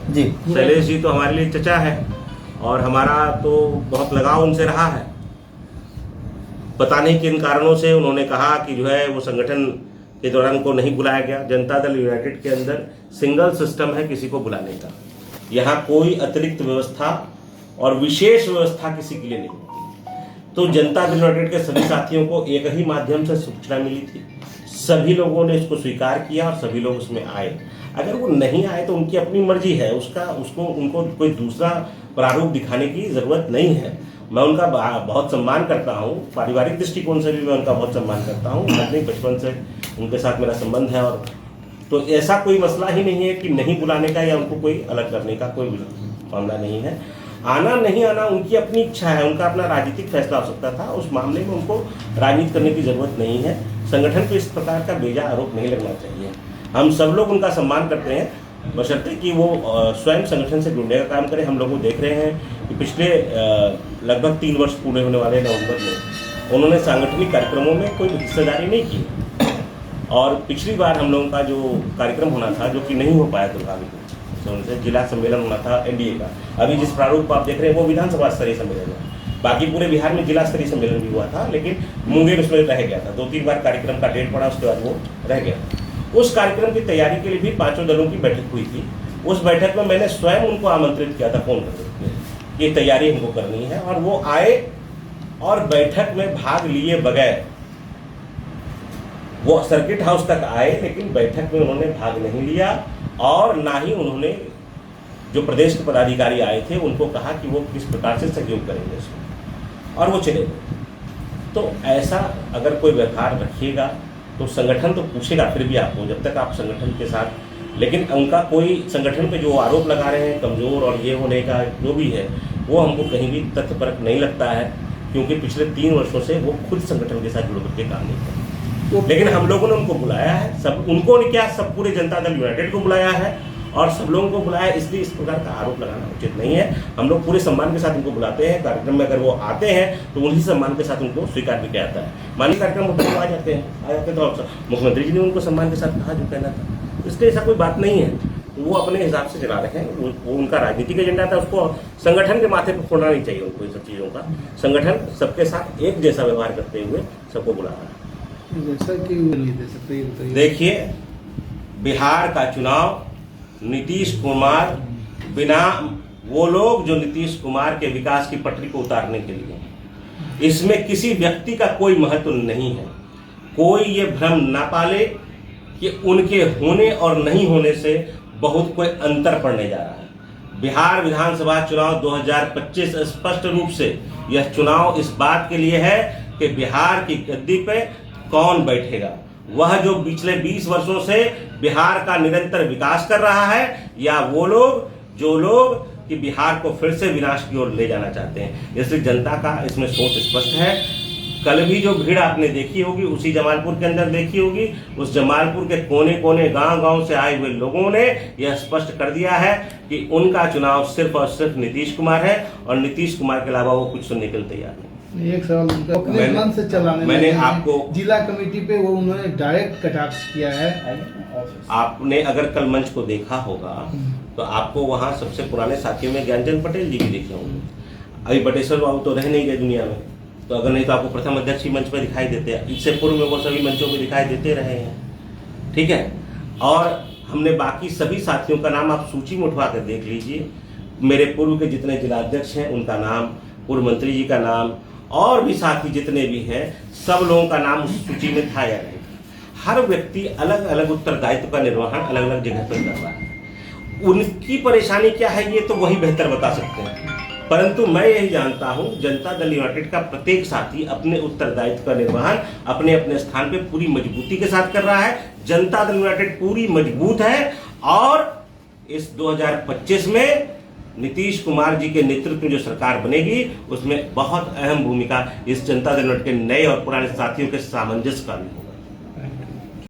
जी। शैलेश जी तो हमारे लिए चचा है और हमारा तो बहुत लगाव उनसे रहा है। पता नहीं किन कारणों से उन्होंने कहा कि जो है वो संगठन के दौरान को नहीं बुलाया गया। जनता दल यूनाइटेड के अंदर सिंगल सिस्टम है किसी को बुलाने का। यहाँ कोई अतिरिक्त व्यवस्था और विशेष व्यवस्था किसी के लिए नहीं होती। तो जनता दल यूनाइटेड के सभी साथियों को एक ही माध्यम से सूचना मिली थी, सभी लोगों ने इसको स्वीकार किया और सभी लोग उसमें आए। अगर वो नहीं आए तो उनकी अपनी मर्जी है, उनको कोई दूसरा प्रारूप दिखाने की जरूरत नहीं है। मैं उनका बहुत सम्मान करता हूँ, पारिवारिक दृष्टिकोण से भी मैं उनका बहुत सम्मान करता हूँ। अपने बचपन से उनके साथ मेरा संबंध है और तो ऐसा कोई मसला ही नहीं है कि नहीं बुलाने का या उनको कोई अलग करने का कोई मामला नहीं है। आना नहीं आना उनकी अपनी इच्छा है, उनका अपना राजनीतिक फैसला हो सकता था। उस मामले में उनको राजनीति करने की जरूरत नहीं है। संगठन पर इस प्रकार का बेजा आरोप नहीं लगना चाहिए। हम सब लोग उनका सम्मान करते हैं, बशर्ते कि वो स्वयं संगठन से जुड़ने का काम करें। हम लोग देख रहे हैं कि पिछले लगभग 3 वर्ष पूरे होने वाले नवंबर में उन्होंने सांगठनिक कार्यक्रमों में कोई हिस्सेदारी नहीं की। और पिछली बार हम लोगों का जो कार्यक्रम होना था, जो कि नहीं हो पाया दुर्भाग्य से, जिला सम्मेलन होना था एनडीए का। अभी जिस प्रारूप को आप देख रहे हैं वो विधानसभा स्तरीय सम्मेलन है। बाकी पूरे बिहार में जिला स्तरीय सम्मेलन भी हुआ था, लेकिन मुंगेर उसमें रह गया था। 2-3 बार कार्यक्रम का डेट पड़ा, उसके बाद वो रह गया। उस कार्यक्रम की तैयारी के लिए भी 5 दलों की बैठक हुई थी। उस बैठक में मैंने स्वयं उनको आमंत्रित किया था फोन करके, ये तैयारी हमको करनी है। और वो आए और बैठक में भाग लिए बगैर वो सर्किट हाउस तक आए, लेकिन बैठक में उन्होंने भाग नहीं लिया। और ना ही उन्होंने जो प्रदेश के पदाधिकारी आए थे उनको कहा कि वो किस प्रकार से सहयोग करेंगे इसमें, और वो चले गए। तो ऐसा अगर कोई व्यवहार रखिएगा तो संगठन तो पूछेगा फिर भी आपको, जब तक आप संगठन के साथ। लेकिन उनका कोई संगठन पे जो आरोप लगा रहे हैं कमजोर और ये होने का जो भी है, वो हमको कहीं भी तथ्यपरक नहीं लगता है, क्योंकि पिछले 3 वर्षों से वो खुद संगठन के साथ जुड़ करके काम नहीं कर। लेकिन हम लोगों ने उनको बुलाया है, सब उनको नहीं, क्या सब पूरे जनता दल यूनाइटेड को बुलाया है और सब लोगों को बुलाया। इसलिए इस प्रकार का आरोप लगाना उचित नहीं है। हम लोग पूरे सम्मान के साथ उनको बुलाते हैं। कार्यक्रम में अगर वो आते हैं तो उन्हीं सम्मान के साथ उनको स्वीकार भी किया जाता है। माननीय कार्यक्रम होते हैं, आ जाते हैं तो मुख्यमंत्री जी ने उनको सम्मान के साथ कहा जो कहना था। इसलिए ऐसा कोई बात नहीं है, वो अपने हिसाब से चला रहे हैं। वो उनका राजनीतिक एजेंडा था, उसको संगठन के माथे पर फोड़ना नहीं चाहिए उनको। इन सब चीज़ों का संगठन सबके साथ एक जैसा व्यवहार करते हुए सबको बुला रहा है। देखिए, बिहार का चुनाव नीतीश कुमार बिना, वो लोग जो नीतीश कुमार के विकास की पटरी को उतारने के लिए, इसमें किसी व्यक्ति का कोई महत्व नहीं है। कोई ये भ्रम ना पाले कि उनके होने और नहीं होने से बहुत कोई अंतर पड़ने जा रहा है। बिहार विधानसभा चुनाव 2025 स्पष्ट रूप से यह चुनाव इस बात के लिए है कि बिहार की गद्दी पे कौन बैठेगा। वह जो पिछले 20 वर्षों से बिहार का निरंतर विकास कर रहा है, या वो लोग जो लोग कि बिहार को फिर से विनाश की ओर ले जाना चाहते हैं। इसलिए जनता का इसमें सोच स्पष्ट है। कल भी जो भीड़ आपने देखी होगी उसी जमालपुर के अंदर देखी होगी। उस जमालपुर के कोने कोने गांव-गांव से आए हुए लोगों ने यह स्पष्ट कर दिया है कि उनका चुनाव सिर्फ और सिर्फ नीतीश कुमार है और नीतीश कुमार के अलावा वो कुछ सुनने के लिए तैयार नहीं। एक सवाल उनका अपने मन से चलाने मैंने आपको जिला कमेटी पे वो उन्होंने डायरेक्ट कटाक्ष किया है। आपने अगर कल मंच को देखा होगा तो आपको वहाँ सबसे पुराने साथियों में ज्ञानचंद पटेल जी भी दिखे होंगे। अभी बटेश्वर बाबू तो रह नहीं गए दुनिया में, तो अगर नहीं तो आपको प्रथम अध्यक्ष ही मंच पर दिखाई देते हैं। इससे पूर्व में वो सभी मंचों पर दिखाई देते रहे हैं, ठीक है। और हमने बाकी सभी साथियों का नाम आप सूची में उठवा कर देख लीजिए। मेरे पूर्व के जितने जिलाध्यक्ष हैं उनका नाम, पूर्व मंत्री जी का नाम, और भी साथी जितने भी हैं, सब लोगों का नाम उस सूची में था या नहीं। हर व्यक्ति अलग अलग उत्तरदायित्व का निर्वहन अलग अलग जगह पर कर रहा है। उनकी परेशानी क्या है ये तो वही बेहतर बता सकते हैं। परंतु मैं यही जानता हूं, जनता दल यूनाइटेड का प्रत्येक साथी अपने उत्तरदायित्व का निर्वहन अपने अपने स्थान पे पूरी मजबूती के साथ कर रहा है। जनता दल यूनाइटेड पूरी मजबूत है और इस 2025 में नीतीश कुमार जी के नेतृत्व में जो सरकार बनेगी उसमें बहुत अहम भूमिका इस जनता दल यूनाइटेड के नए और पुराने साथियों के सामंजस्य का भी होगा।